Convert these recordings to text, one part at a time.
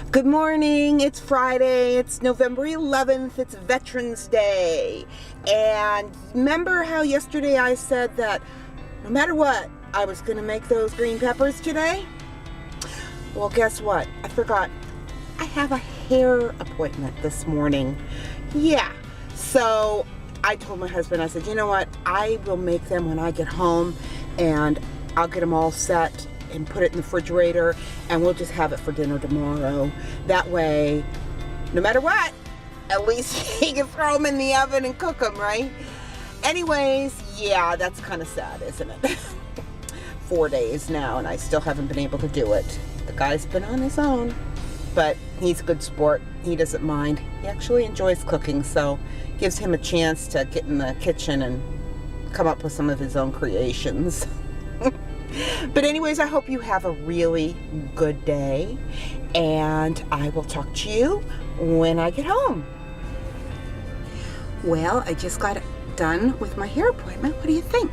Good morning, it's Friday, it's November 11th, it's Veterans Day. And remember how yesterday I said that no matter what, I was gonna make those green peppers today? Well, guess what? I forgot. I have a hair appointment this morning. Yeah, so I told my husband, I said, you know what? I will make them when I get home and I'll get them all set and put it in the refrigerator and we'll just have it for dinner tomorrow. That way, no matter what, at least he can throw them in the oven and cook them, right? Anyways, yeah, that's kind of sad, isn't it? 4 days now and I still haven't been able to do it. The guy's been on his own, but he's a good sport. He doesn't mind. He actually enjoys cooking, so gives him a chance to get in the kitchen and come up with some of his own creations. But anyways, I hope you have a really good day, and I will talk to you when I get home. Well, I just got done with my hair appointment. What do you think?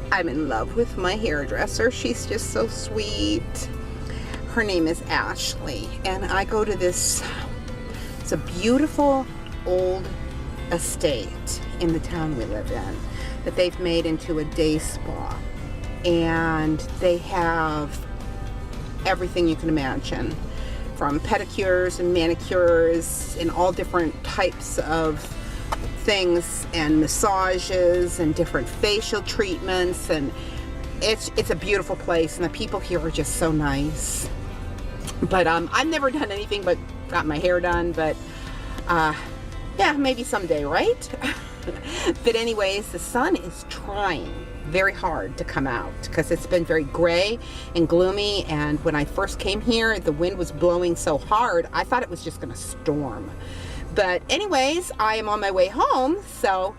I'm in love with my hairdresser. She's just so sweet. Her name is Ashley, and I go to this, it's a beautiful old estate in the town we live in that they've made into a day spa, and they have everything you can imagine, from pedicures and manicures and all different types of things, and massages and different facial treatments, and it's a beautiful place, and the people here are just so nice. But I've never done anything but got my hair done, but yeah, maybe someday, right? But anyways, the sun is trying very hard to come out because it's been very gray and gloomy, and when I first came here the wind was blowing so hard I thought it was just gonna storm. But anyways, I am on my way home, so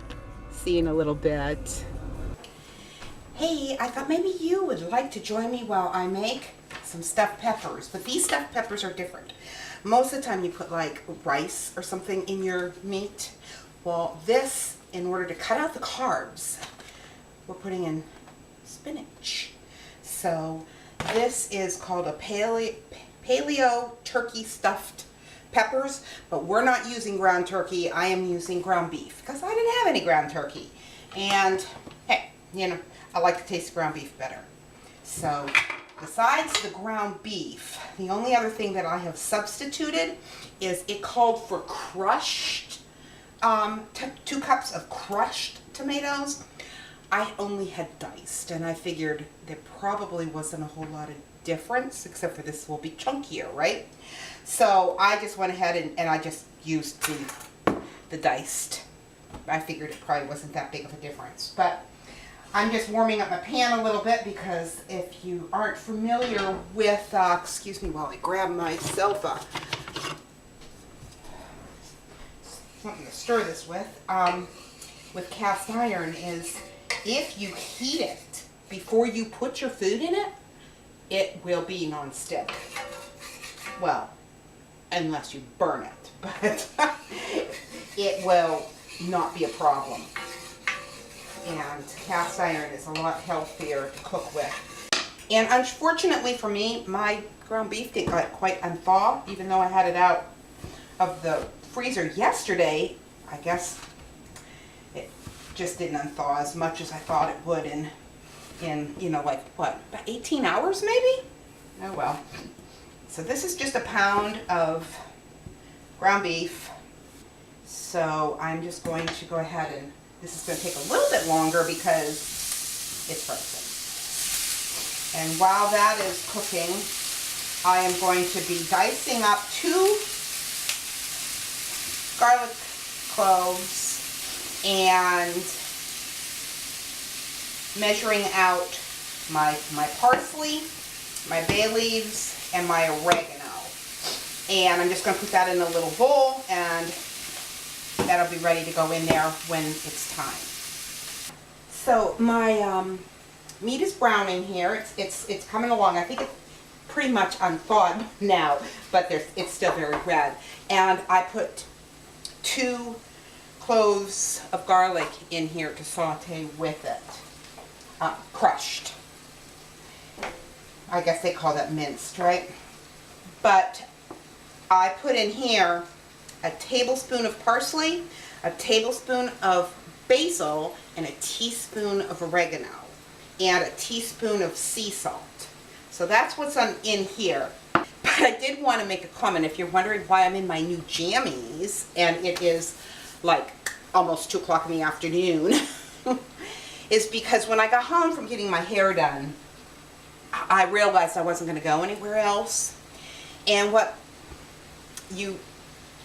see you in a little bit. Hey, I thought maybe you would like to join me while I make some stuffed peppers, but these stuffed peppers are different. Most of the time you put like rice or something in your meat. Well, this, in order to cut out the carbs, we're putting in spinach. So this is called a paleo turkey stuffed peppers, but we're not using ground turkey. I am using ground beef because I didn't have any ground turkey. And hey, you know, I like the taste of ground beef better. So besides the ground beef, the only other thing that I have substituted is it called for crushed, 2 cups of crushed tomatoes. I only had diced, and I figured there probably wasn't a whole lot of difference, except for this will be chunkier, right? So I just went ahead and I just used the diced. I figured it probably wasn't that big of a difference, but I'm just warming up my pan a little bit because if you aren't familiar with, excuse me while I grab myself something to stir this with cast iron, is if you heat it before you put your food in it, it will be non-stick. Well, unless you burn it, but it will not be a problem. And cast iron is a lot healthier to cook with. And unfortunately for me, my ground beef didn't quite unthaw, even though I had it out of the freezer yesterday. I guess it just didn't unthaw as much as I thought it would in you know, like what, about 18 hours maybe? Oh well. So this is just a pound of ground beef. So I'm just going to go ahead and this is going to take a little bit longer because it's frozen. And while that is cooking, I am going to be dicing up 2 garlic cloves and measuring out my parsley, my bay leaves, and my oregano. And I'm just going to put that in a little bowl, and that'll be ready to go in there when it's time. So my meat is browning here. It's coming along. I think it's pretty much unthawed now, but it's still very red. And I put 2 cloves of garlic in here to saute with it, crushed. I guess they call that minced, right? But I put in here a tablespoon of parsley, a tablespoon of basil, and a teaspoon of oregano, and a teaspoon of sea salt. So that's what's in here. But I did want to make a comment. If you're wondering why I'm in my new jammies, and it is like almost 2 o'clock in the afternoon, is because when I got home from getting my hair done, I realized I wasn't going to go anywhere else. And what you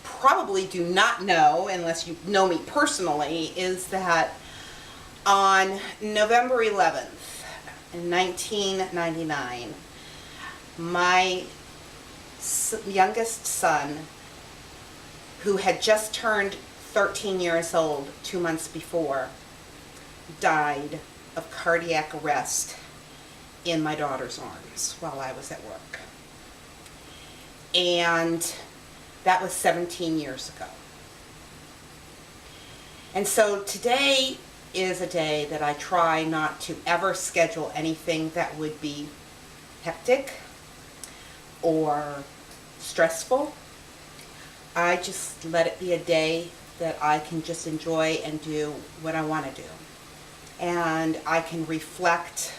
probably do not know, unless you know me personally, is that on November 11th, in 1999, my youngest son, who had just turned 13 years old 2 months before, died of cardiac arrest in my daughter's arms while I was at work. And that was 17 years ago. And so today is a day that I try not to ever schedule anything that would be hectic or stressful. I just let it be a day that I can just enjoy and do what I want to do. And I can reflect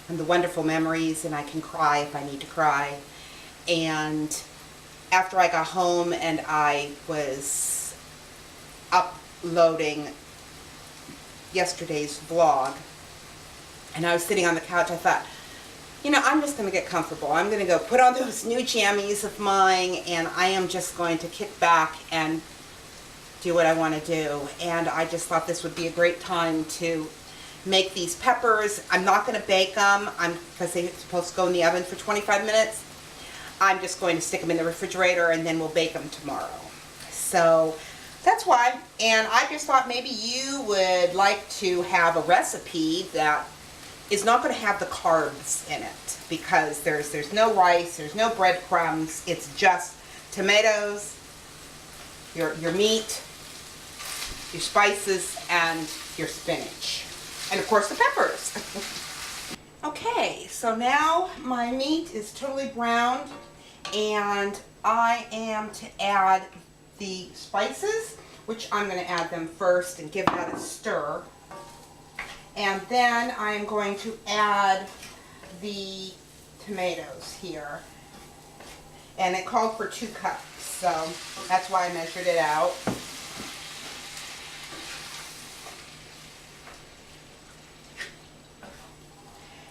on the wonderful memories, and I can cry if I need to cry. And after I got home and I was uploading yesterday's vlog, and I was sitting on the couch, I thought, you know, I'm just going to get comfortable. I'm going to go put on those new jammies of mine, and I am just going to kick back and do what I want to do. And I just thought this would be a great time to make these peppers. I'm not going to bake them because they're supposed to go in the oven for 25 minutes. I'm just going to stick them in the refrigerator, and then we'll bake them tomorrow. So that's why. And I just thought maybe you would like to have a recipe that is not going to have the carbs in it, because there's no rice, there's no breadcrumbs. It's just tomatoes, your meat, your spices, and your spinach, and of course the peppers. Okay, so now my meat is totally browned, and I am to add the spices, which I'm going to add them first and give that a stir. And then I'm going to add the tomatoes here. And it called for 2 cups, so that's why I measured it out.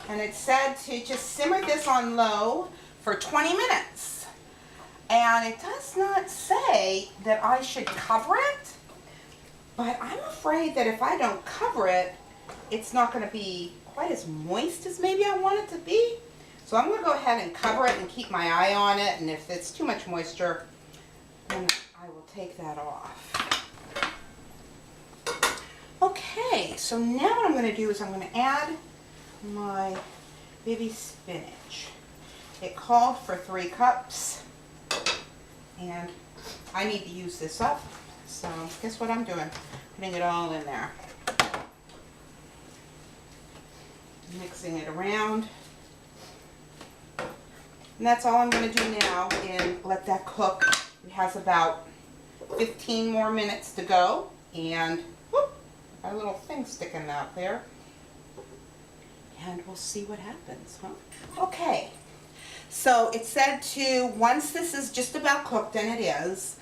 And it said to just simmer this on low for 20 minutes. And it does not say that I should cover it, but I'm afraid that if I don't cover it, it's not going to be quite as moist as maybe I want it to be. So I'm going to go ahead and cover it and keep my eye on it, and if it's too much moisture, then I will take that off. Okay, so now what I'm going to do is I'm going to add my baby spinach. It called for 3 cups, and I need to use this up, so guess what I'm doing? Putting it all in there. Mixing it around. And that's all I'm going to do now, and let that cook. It has about 15 more minutes to go, and whoop, our little thing sticking out there. And we'll see what happens, huh? Okay, so it said to, once this is just about cooked, and it is,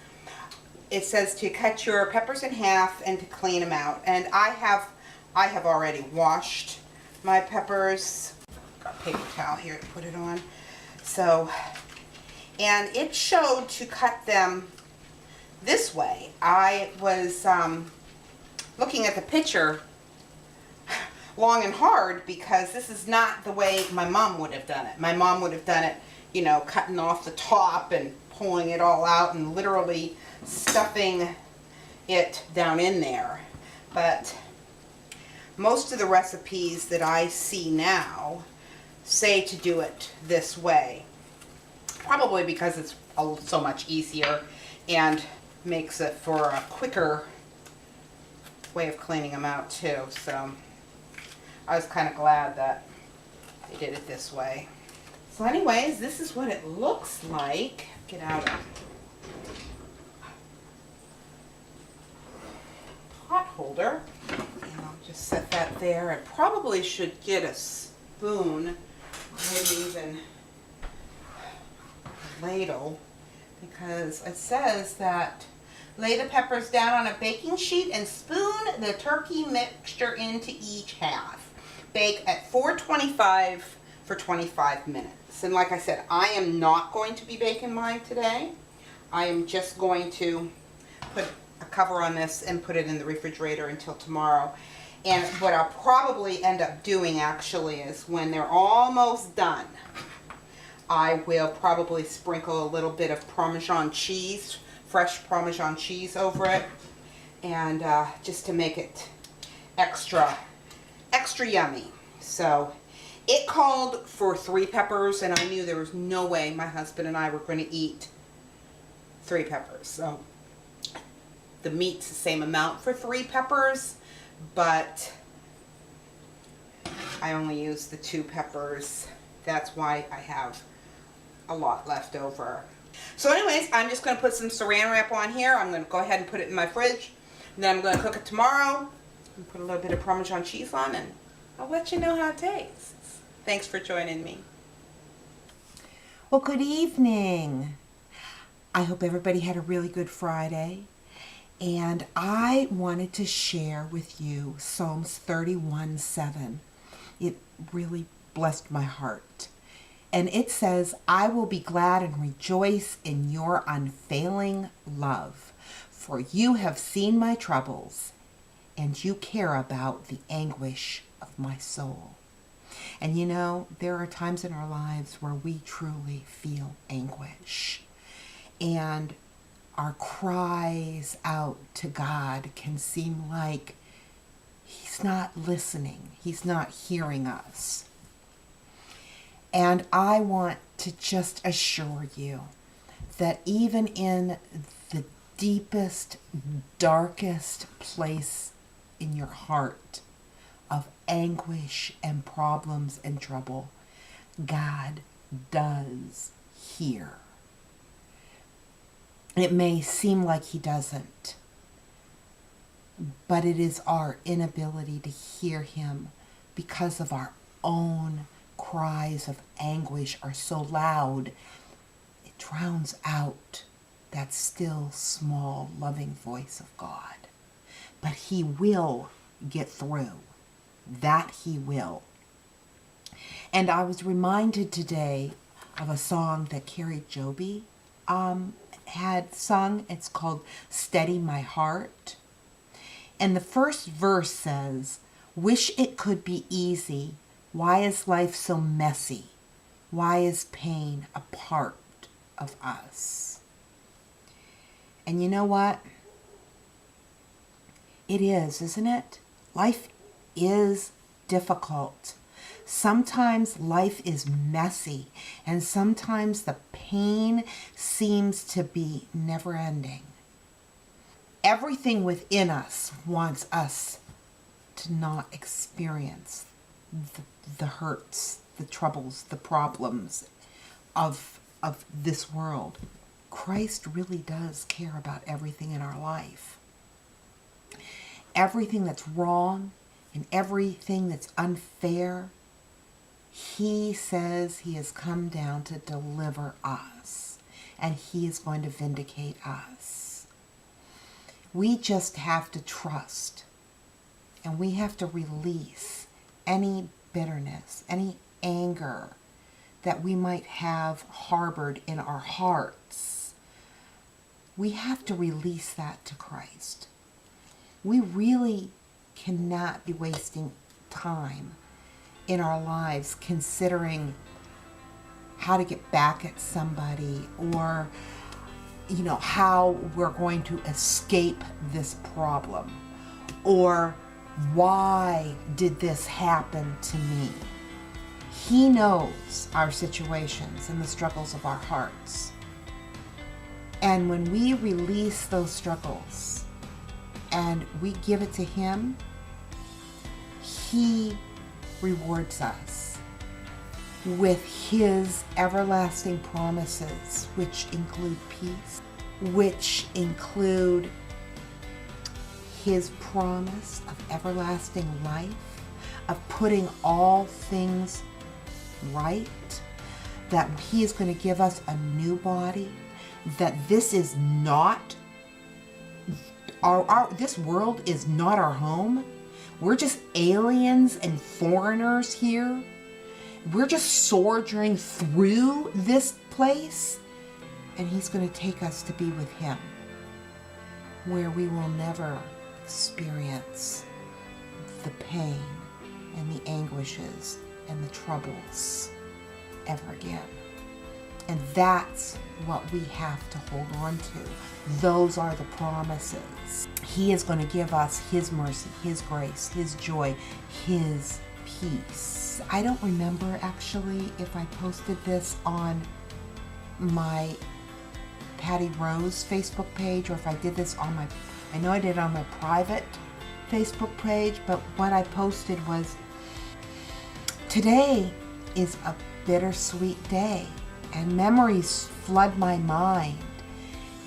it says to cut your peppers in half and to clean them out. And I have already washed my peppers. Got a paper towel here to put it on. So, and it showed to cut them this way. I was looking at the picture long and hard, because this is not the way my mom would have done it. My mom would have done it, you know, cutting off the top and pulling it all out and literally stuffing it down in there. But most of the recipes that I see now say to do it this way. Probably because it's so much easier and makes it for a quicker way of cleaning them out too. So I was kind of glad that they did it this way. So anyways, this is what it looks like. Get out of pot holder. And I'll just set that there. I probably should get a spoon, maybe even a ladle, because it says that lay the peppers down on a baking sheet and spoon the turkey mixture into each half. Bake at 425 for 25 minutes. And like I said, I am not going to be baking mine today. I am just going to put a cover on this and put it in the refrigerator until tomorrow. And what I'll probably end up doing actually is when they're almost done, I will probably sprinkle a little bit of Parmesan cheese, fresh Parmesan cheese over it, and just to make it extra yummy. So it called for 3 peppers, and I knew there was no way my husband and I were going to eat 3 peppers. So the meat's the same amount for 3 peppers, but I only used the 2 peppers. That's why I have a lot left over. So anyways, I'm just going to put some saran wrap on here. I'm going to go ahead and put it in my fridge. And then I'm going to cook it tomorrow. And put a little bit of Parmesan cheese on, and I'll let you know how it tastes. Thanks for joining me. Well, good evening. I hope everybody had a really good Friday. And I wanted to share with you Psalms 31:7. It really blessed my heart. And it says, I will be glad and rejoice in your unfailing love, for you have seen my troubles, and you care about the anguish of my soul. And you know, there are times in our lives where we truly feel anguish. And our cries out to God can seem like He's not listening. He's not hearing us. And I want to just assure you that even in the deepest, darkest place in your heart of anguish and problems and trouble, God does hear. It may seem like He doesn't, but it is our inability to hear Him because of our own cries of anguish are so loud, it drowns out that still, small, loving voice of God. But He will get through. That He will. And I was reminded today of a song that Carrie Joby had sung. It's called Steady My Heart. And the first verse says, wish it could be easy. Why is life so messy? Why is pain a part of us? And you know what? It is, isn't it? Life is difficult. Sometimes life is messy, and sometimes the pain seems to be never ending. Everything within us wants us to not experience the hurts, the troubles, the problems of this world. Christ really does care about everything in our life. Everything that's wrong and everything that's unfair, He says He has come down to deliver us, and He is going to vindicate us. We just have to trust, and we have to release any bitterness, any anger that we might have harbored in our hearts. We have to release that to Christ. We really cannot be wasting time in our lives considering how to get back at somebody, or how we're going to escape this problem, or why did this happen to me? He knows our situations and the struggles of our hearts. And when we release those struggles and we give it to Him, He rewards us. with his everlasting promises, which include peace, which include his promise of everlasting life, of putting all things right, that he is going to give us a new body, that this is not this world is not our home. We're just aliens and foreigners here. We're just sojourning through this place, and he's going to take us to be with him, where we will never experience the pain and the anguishes and the troubles ever again. And that's what we have to hold on to. Those are the promises. He is going to give us his mercy, his grace, his joy, his peace. I don't remember actually if I posted this on my Patty Rose Facebook page or if I did this on I know I did it on my private Facebook page, but what I posted was, today is a bittersweet day, and memories flood my mind,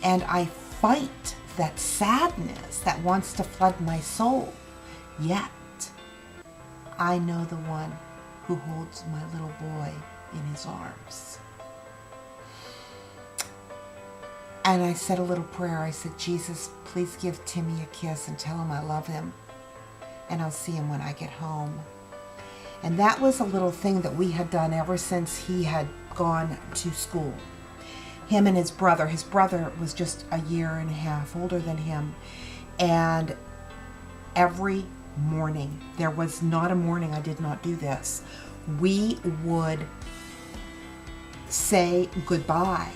and I fight that sadness that wants to flood my soul. Yet, I know the one who holds my little boy in his arms. And I said a little prayer. I said, Jesus, please give Timmy a kiss and tell him I love him, and I'll see him when I get home. And that was a little thing that we had done ever since he had gone to school. Him and his brother was just a year and a half older than him. And every morning, there was not a morning I did not do this. We would say goodbye.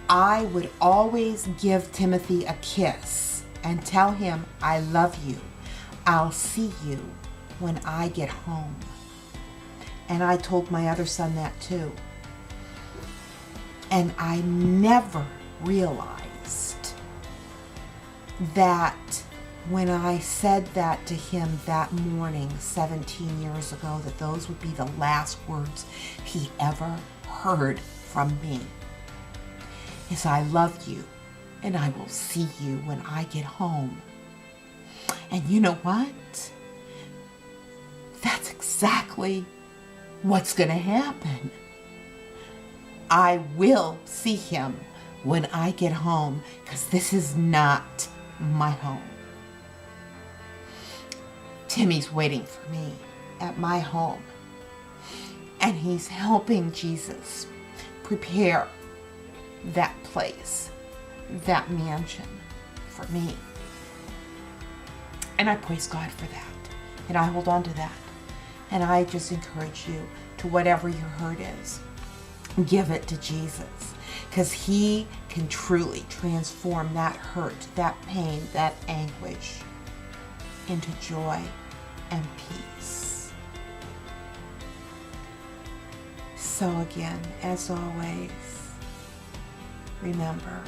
I would always give Timothy a kiss and tell him, I love you. I'll see you when I get home. And I told my other son that too. And I never realized that when I said that to him that morning 17 years ago, that those would be the last words he ever heard from me. Is I love you, and I will see you when I get home. And you know what? That's exactly what's going to happen. I will see him when I get home, because this is not my home. Timmy's waiting for me at my home, and he's helping Jesus prepare that place, that mansion for me. And I praise God for that. And I hold on to that. And I just encourage you to, whatever your hurt is, give it to Jesus. Because he can truly transform that hurt, that pain, that anguish into joy and peace. So again, as always, remember,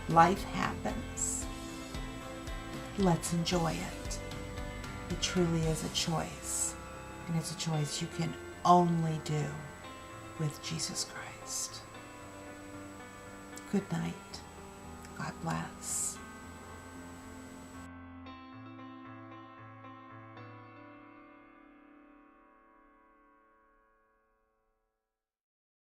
life happens. Let's enjoy it. It truly is a choice. And it's a choice you can only do with Jesus Christ. Good night. God bless.